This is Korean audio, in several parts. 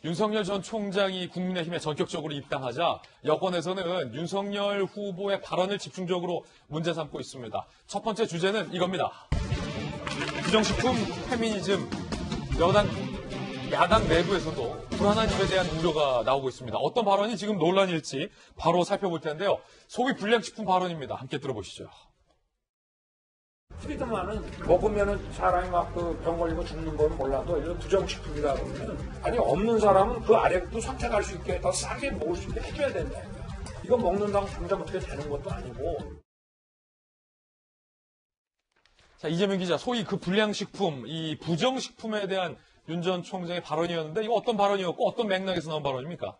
윤석열 전 총장이 국민의힘에 전격적으로 입당하자 여권에서는 윤석열 후보의 발언을 집중적으로 문제 삼고 있습니다. 첫 번째 주제는 이겁니다. 부정식품, 페미니즘, 야당 내부에서도 불안한 입에 대한 우려가 나오고 있습니다. 어떤 발언이 지금 논란일지 바로 살펴볼 텐데요. 소위 불량식품 발언입니다. 함께 들어보시죠. 프리드만은 먹으면은 사람이 막 병 걸리고 죽는 건 몰라도 이런 부정식품이다 그러면 아니 없는 사람은 그 아래도 선택할 수 있게 더 싸게 먹을 수 있게 해줘야 된다. 이거 먹는다고 당장 어떻게 되는 것도 아니고. 자, 이재명 기자, 소위 그 불량식품, 이 부정식품에 대한 윤 전 총장의 발언이었는데 이거 어떤 발언이었고 어떤 맥락에서 나온 발언입니까?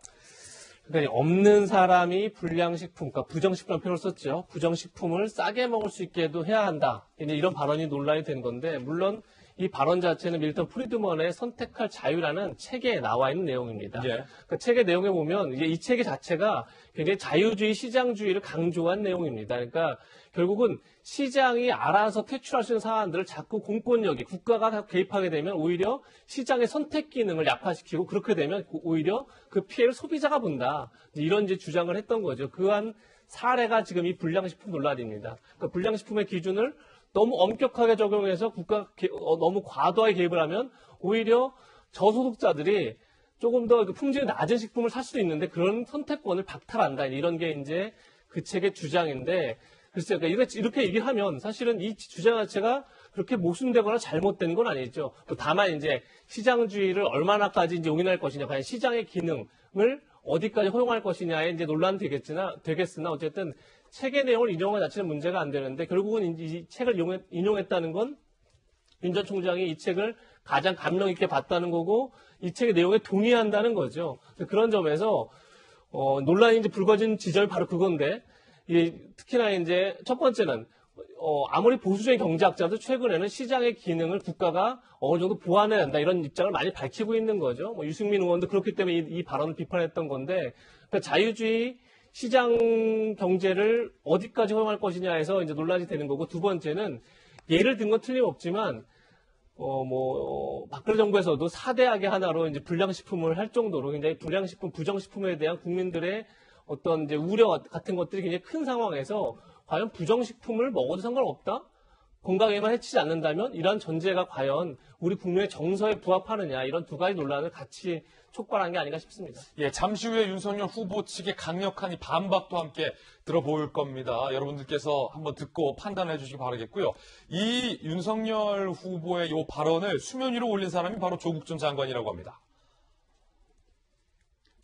그러니까 없는 사람이 불량식품, 그러니까 부정식품이라는 표현을 썼죠. 부정식품을 싸게 먹을 수 있게도 해야 한다. 이제 이런 발언이 논란이 된 건데, 물론 이 발언 자체는 밀턴 프리드먼의 선택할 자유라는 책에 나와 있는 내용입니다. 예. 그 책의 내용에 보면 이제 이 책 자체가 굉장히 자유주의, 시장주의를 강조한 내용입니다. 그러니까 결국은 시장이 알아서 퇴출할 수 있는 사안들을 자꾸 공권력이, 국가가 개입하게 되면 오히려 시장의 선택 기능을 약화시키고 그렇게 되면 오히려 그 피해를 소비자가 본다. 이런 이제 주장을 했던 거죠. 그한 사례가 지금 이 불량식품 논란입니다. 그러니까 불량식품의 기준을 너무 엄격하게 적용해서 국가가 너무 과도하게 개입을 하면 오히려 저소득자들이 조금 더 품질이 낮은 식품을 살 수도 있는데 그런 선택권을 박탈한다. 이런 게 이제 그 책의 주장인데 글쎄요. 그러니까 이렇게 얘기를 하면 사실은 이 주장 자체가 그렇게 모순되거나 잘못된 건 아니죠. 다만 이제 시장주의를 얼마나까지 이제 용인할 것이냐, 과연 시장의 기능을 어디까지 허용할 것이냐에 이제 논란이 되겠으나 어쨌든 책의 내용을 인용한 자체는 문제가 안 되는데 결국은 이 책을 인용했다는 건 윤 전 총장이 이 책을 가장 감명 있게 봤다는 거고 이 책의 내용에 동의한다는 거죠. 그런 점에서 논란이 이제 불거진 지점이 바로 그건데 특히나 이제 첫 번째는 아무리 보수적인 경제학자도 최근에는 시장의 기능을 국가가 어느 정도 보완해야 한다 이런 입장을 많이 밝히고 있는 거죠. 유승민 의원도 그렇기 때문에 이 발언을 비판했던 건데 그러니까 자유주의 시장 경제를 어디까지 허용할 것이냐에서 이제 논란이 되는 거고 두 번째는 예를 든 건 틀림없지만 박근혜 정부에서도 4대 악의 하나로 이제 불량식품을 할 정도로 굉장히 불량식품, 부정식품에 대한 국민들의 어떤 이제 우려 같은 것들이 굉장히 큰 상황에서 과연 부정식품을 먹어도 상관없다? 건강에만 해치지 않는다면 이러한 전제가 과연 우리 국민의 정서에 부합하느냐 이런 두 가지 논란을 같이 촉발한 게 아닌가 싶습니다. 예, 잠시 후에 윤석열 후보 측의 강력한 이 반박도 함께 들어볼 겁니다. 여러분들께서 한번 듣고 판단해 주시기 바라겠고요. 이 윤석열 후보의 이 발언을 수면 위로 올린 사람이 바로 조국 전 장관이라고 합니다.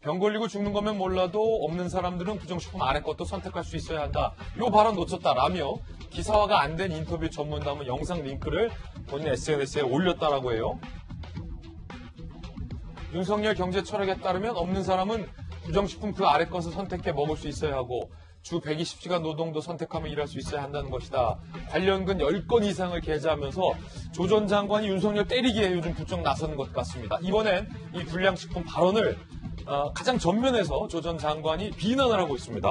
병 걸리고 죽는 거면 몰라도 없는 사람들은 부정식품 아래 것도 선택할 수 있어야 한다. 이 발언 놓쳤다라며 기사화가 안 된 인터뷰 전문 담은 영상 링크를 본인 SNS에 올렸다라고 해요. 윤석열 경제 철학에 따르면 없는 사람은 부정식품 그 아래 것을 선택해 먹을 수 있어야 하고 주 120시간 노동도 선택하며 일할 수 있어야 한다는 것이다. 관련근 10건 이상을 게재하면서 조 전 장관이 윤석열 때리기에 요즘 부쩍 나서는 것 같습니다. 이번엔 이 불량식품 발언을 가장 전면에서 조 전 장관이 비난을 하고 있습니다.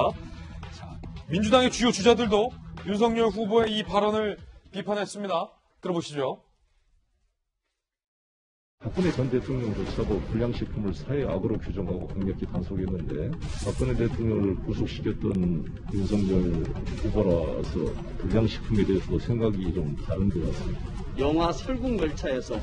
자, 민주당의 주요 주자들도 윤석열 후보의 이 발언을 비판했습니다. 들어보시죠. 박근혜 전 대통령조차도 불량식품을 사회악으로 규정하고 강력히 단속했는데 박근혜 대통령을 구속시켰던 윤석열 후보라서 불량식품에 대해서 생각이 좀 다른 것 같습니다. 영화 설국열차에서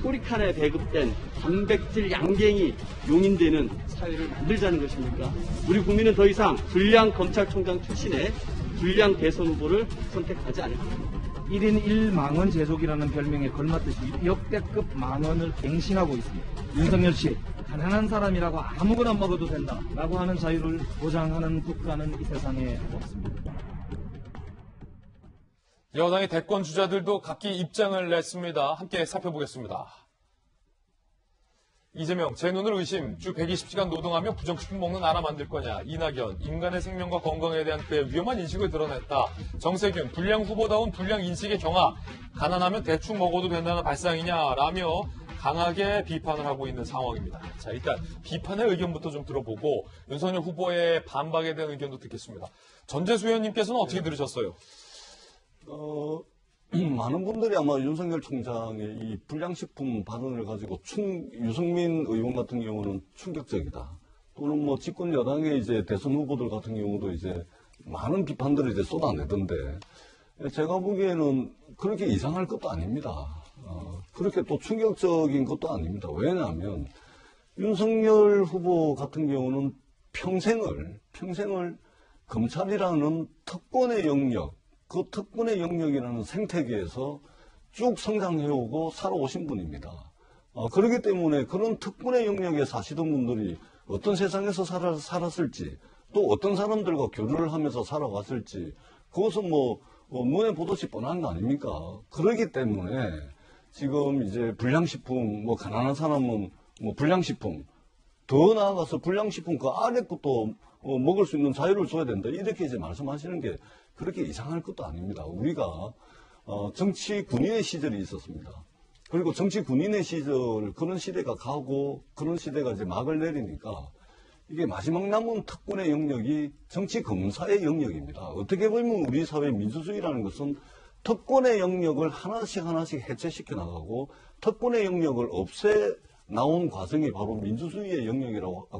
꼬리칸에 배급된 단백질 양갱이 용인되는 사회를 만들자는 것입니까? 우리 국민은 더 이상 불량 검찰총장 출신의 불량 대선 후보를 선택하지 않을 겁니다. 1인 1만원 제속이라는 별명에 걸맞듯이 역대급 만원을 갱신하고 있습니다. 윤석열 씨, 가난한 사람이라고 아무거나 먹어도 된다라고 하는 자유를 보장하는 국가는 이 세상에 없습니다. 여당의 대권 주자들도 각기 입장을 냈습니다. 함께 살펴보겠습니다. 이재명, 제 눈을 의심, 주 120시간 노동하며 부정식품 먹는 나라 만들 거냐. 이낙연, 인간의 생명과 건강에 대한 그의 위험한 인식을 드러냈다. 정세균, 불량 후보다운 불량 인식의 경하, 가난하면 대충 먹어도 된다는 발상이냐라며 강하게 비판을 하고 있는 상황입니다. 자, 일단 비판의 의견부터 좀 들어보고 윤석열 후보의 반박에 대한 의견도 듣겠습니다. 전재수 의원님께서는 어떻게 들으셨어요? 많은 분들이 아마 윤석열 총장의 이 불량식품 발언을 가지고 유승민 의원 같은 경우는 충격적이다. 또는 뭐 집권 여당의 이제 대선 후보들 같은 경우도 이제 많은 비판들을 이제 쏟아내던데 제가 보기에는 그렇게 이상할 것도 아닙니다. 그렇게 또 충격적인 것도 아닙니다. 왜냐하면 윤석열 후보 같은 경우는 평생을 검찰이라는 특권의 영역, 그 특권의 영역이라는 생태계에서 쭉 성장해오고 살아오신 분입니다. 그렇기 때문에 그런 특권의 영역에 사시던 분들이 어떤 세상에서 살았을지 또 어떤 사람들과 교류를 하면서 살아왔을지 그것은 뭐 눈에 보듯이 뻔한 거 아닙니까? 그렇기 때문에 지금 이제 불량식품, 뭐 가난한 사람은 뭐 불량식품, 더 나아가서 불량식품 그 아래 것도 먹을 수 있는 자유를 줘야 된다. 이렇게 이제 말씀하시는 게 그렇게 이상할 것도 아닙니다. 우리가 정치 군인의 시절이 있었습니다. 그리고 정치 군인의 시절 그런 시대가 가고 그런 시대가 이제 막을 내리니까 이게 마지막 남은 특권의 영역이 정치 검사의 영역입니다. 어떻게 보면 우리 사회 민주주의라는 것은 특권의 영역을 하나씩 해체시켜 나가고 특권의 영역을 없애 나온 과정이 바로 민주주의의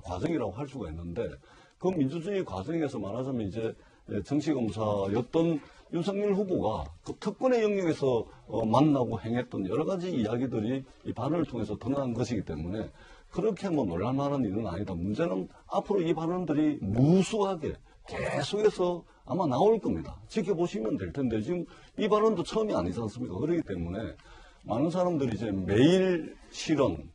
과정이라고 할 수가 있는데 그 민주주의 과정에서 말하자면 이제 정치검사였던 윤석열 후보가 그 특권의 영역에서 만나고 행했던 여러 가지 이야기들이 이 발언을 통해서 드러난 것이기 때문에 그렇게 뭐 놀랄만한 일은 아니다. 문제는 앞으로 이 발언들이 무수하게 계속해서 아마 나올 겁니다. 지켜보시면 될 텐데 지금 이 발언도 처음이 아니지 않습니까? 그렇기 때문에 많은 사람들이 이제 매일 실언,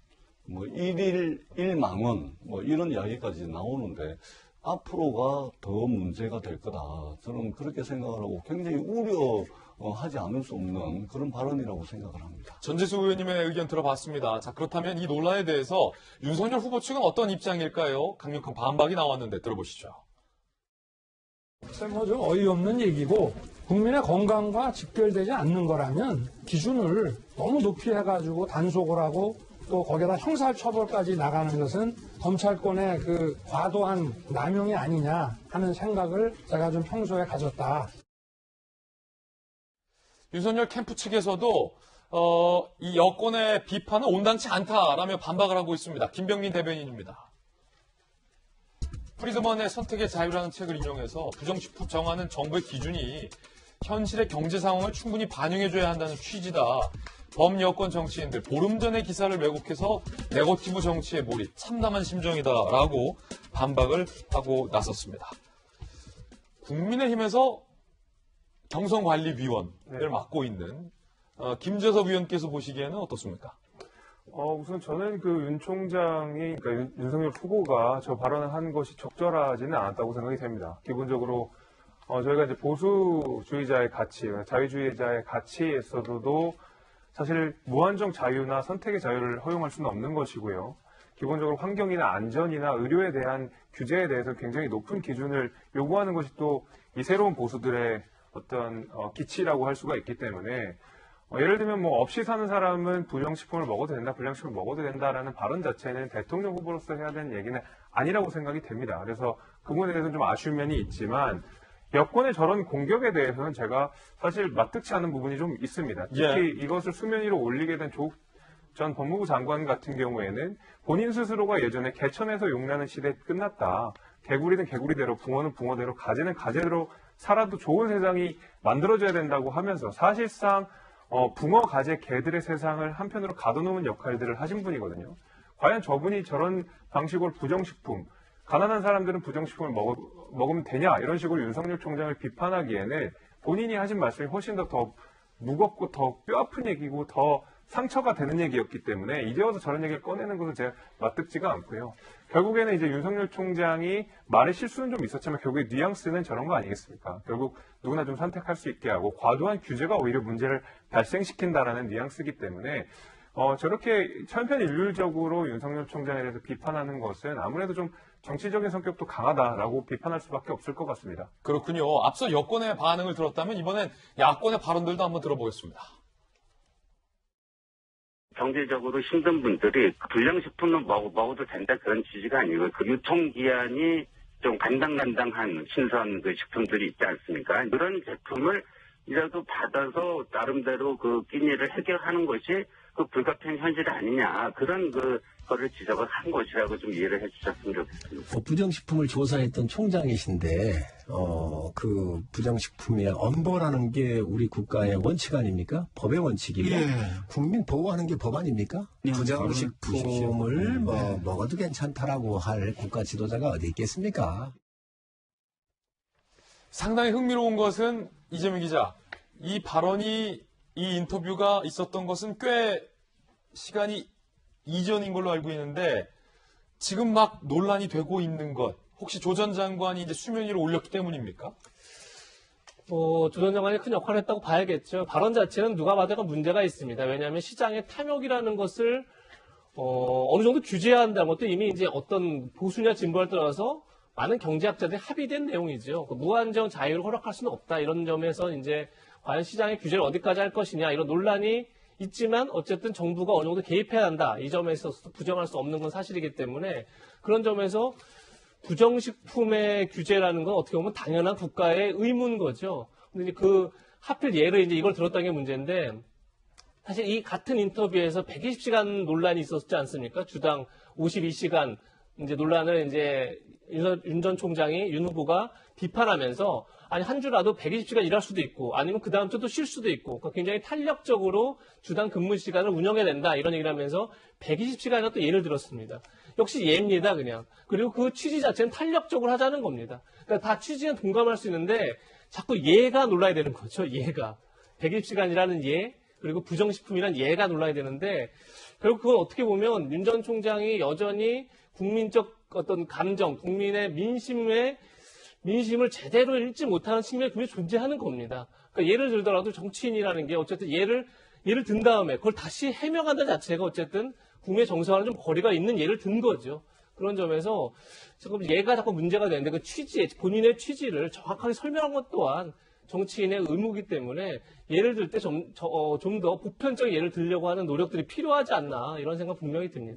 뭐 일일 1망원 뭐 이런 이야기까지 나오는데 앞으로가 더 문제가 될 거다. 저는 그렇게 생각을 하고 굉장히 우려하지 않을 수 없는 그런 발언이라고 생각을 합니다. 전재수 의원님의 의견 들어봤습니다. 자, 그렇다면 이 논란에 대해서 윤석열 후보 측은 어떤 입장일까요? 강력한 반박이 나왔는데 들어보시죠. 뭐 좀 어이없는 얘기고 국민의 건강과 직결되지 않는 거라면 기준을 너무 높이 해가지고 단속을 하고 또 거기에다 형사처벌까지 나가는 것은 검찰권의 그 과도한 남용이 아니냐 하는 생각을 제가 좀 평소에 가졌다. 윤석열 캠프 측에서도 이 여권의 비판은 온당치 않다라며 반박을 하고 있습니다. 김병민 대변인입니다. 프리드먼의 선택의 자유라는 책을 인용해서 부정식품 정하는 정부의 기준이 현실의 경제 상황을 충분히 반영해줘야 한다는 취지다. 범여권 정치인들 보름 전에 기사를 왜곡해서 네거티브 정치에 몰입 참담한 심정이다라고 반박을 하고 나섰습니다. 국민의힘에서 경선관리위원을 맡고 있는 김재섭 위원께서 보시기에는 어떻습니까? 우선 저는 그 윤 총장이, 그러니까 윤석열 후보가 저 발언을 한 것이 적절하지는 않았다고 생각이 됩니다. 기본적으로 저희가 이제 보수주의자의 가치, 자유주의자의 가치에서도 사실 무한정 자유나 선택의 자유를 허용할 수는 없는 것이고요. 기본적으로 환경이나 안전이나 의료에 대한 규제에 대해서 굉장히 높은 기준을 요구하는 것이 또 이 새로운 보수들의 어떤 기치라고 할 수가 있기 때문에 예를 들면 뭐 없이 사는 사람은 불량식품을 먹어도 된다, 불량식품을 먹어도 된다라는 발언 자체는 대통령 후보로서 해야 되는 얘기는 아니라고 생각이 됩니다. 그래서 그 부분에 대해서는 좀 아쉬운 면이 있지만 여권의 저런 공격에 대해서는 제가 사실 납득치 않은 부분이 좀 있습니다. 특히 이것을 수면 위로 올리게 된 조국 전 법무부 장관 같은 경우에는 본인 스스로가 예전에 개천에서 용나는 시대 끝났다. 개구리는 개구리대로, 붕어는 붕어대로, 가재는 가재대로 살아도 좋은 세상이 만들어져야 된다고 하면서 사실상 붕어, 가재, 개들의 세상을 한편으로 가둬놓은 역할들을 하신 분이거든요. 과연 저분이 저런 방식으로 부정식품, 가난한 사람들은 부정식품을 먹으면 되냐 이런 식으로 윤석열 총장을 비판하기에는 본인이 하신 말씀이 훨씬 더 무겁고 더 뼈아픈 얘기고 더 상처가 되는 얘기였기 때문에 이제 와서 저런 얘기를 꺼내는 것은 제가 납득지가 않고요. 결국에는 이제 윤석열 총장이 말의 실수는 좀 있었지만 결국에 뉘앙스는 저런 거 아니겠습니까? 결국 누구나 좀 선택할 수 있게 하고 과도한 규제가 오히려 문제를 발생시킨다라는 뉘앙스이기 때문에 저렇게 천편일률적으로 윤석열 총장에 대해서 비판하는 것은 아무래도 좀 정치적인 성격도 강하다라고 비판할 수밖에 없을 것 같습니다. 그렇군요. 앞서 여권의 반응을 들었다면 이번엔 야권의 발언들도 한번 들어보겠습니다. 경제적으로 힘든 분들이 불량식품을 먹어도 된다 그런 취지가 아니고 그 유통기한이 좀 간당간당한 신선 그 식품들이 있지 않습니까? 그런 제품을 이라도 받아서 나름대로 그 끼니를 해결하는 것이 그 불가피한 현실이 아니냐 그런 거를 지적을 한 것이라고 좀 이해를 해주셨으면 좋겠습니다. 부정식품을 조사했던 총장이신데 그 부정식품의 엄벌하는 게 우리 국가의 원칙 아닙니까? 법의 원칙이고 국민 보호하는 게 법 아닙니까? 부정식품을 먹어도 괜찮다라고 할 국가 지도자가 어디 있겠습니까? 상당히 흥미로운 것은 이재명 기자, 이 발언이 이 인터뷰가 있었던 것은 꽤 시간이 이전인 걸로 알고 있는데 지금 막 논란이 되고 있는 것 혹시 조 전 장관이 이제 수면 위로 올렸기 때문입니까? 조 전 장관이 큰 역할을 했다고 봐야겠죠. 발언 자체는 누가 봐도 문제가 있습니다. 왜냐하면 시장의 탐욕이라는 것을 어느 정도 규제해야 한다는 것도 이미 이제 어떤 보수냐 진보를 떠나서 많은 경제학자들이 합의된 내용이죠. 무한정 자유를 허락할 수는 없다. 이런 점에서 이제 과연 시장의 규제를 어디까지 할 것이냐 이런 논란이 있지만 어쨌든 정부가 어느 정도 개입해야 한다. 이 점에서 부정할 수 없는 건 사실이기 때문에 그런 점에서 부정식품의 규제라는 건 어떻게 보면 당연한 국가의 의무인 거죠. 근데 이제 하필 예를 이제 이걸 들었다는 게 문제인데 사실 이 같은 인터뷰에서 120시간 논란이 있었지 않습니까? 주당 52시간 이제 논란을 이제 윤 전 총장이 윤 후보가 비판하면서 아니 한 주라도 120시간 일할 수도 있고 아니면 그 다음 주도 쉴 수도 있고 그러니까 굉장히 탄력적으로 주당 근무 시간을 운영해야 된다 이런 얘기를 하면서 120시간이나 또 예를 들었습니다. 역시 예입니다 그냥. 그리고 그 취지 자체는 탄력적으로 하자는 겁니다. 그러니까 다 취지는 동감할 수 있는데 자꾸 예가 놀라야 되는 거죠. 예가. 120시간이라는 예 그리고 부정식품이란 예가 놀라야 되는데 결국 그건 어떻게 보면 윤 전 총장이 여전히 국민적 어떤 감정, 국민의 민심을 제대로 읽지 못하는 측면이 분명히 존재하는 겁니다. 그러니까 예를 들더라도 정치인이라는 게 어쨌든 예를 든 다음에 그걸 다시 해명한다는 자체가 어쨌든 국민의 정서와는 좀 거리가 있는 예를 든 거죠. 그런 점에서 지금 예가 자꾸 문제가 되는데 그 취지, 본인의 취지를 정확하게 설명한 것 또한 정치인의 의무이기 때문에 예를 들 때 좀 더 보편적인 예를 들려고 하는 노력들이 필요하지 않나 이런 생각 분명히 듭니다.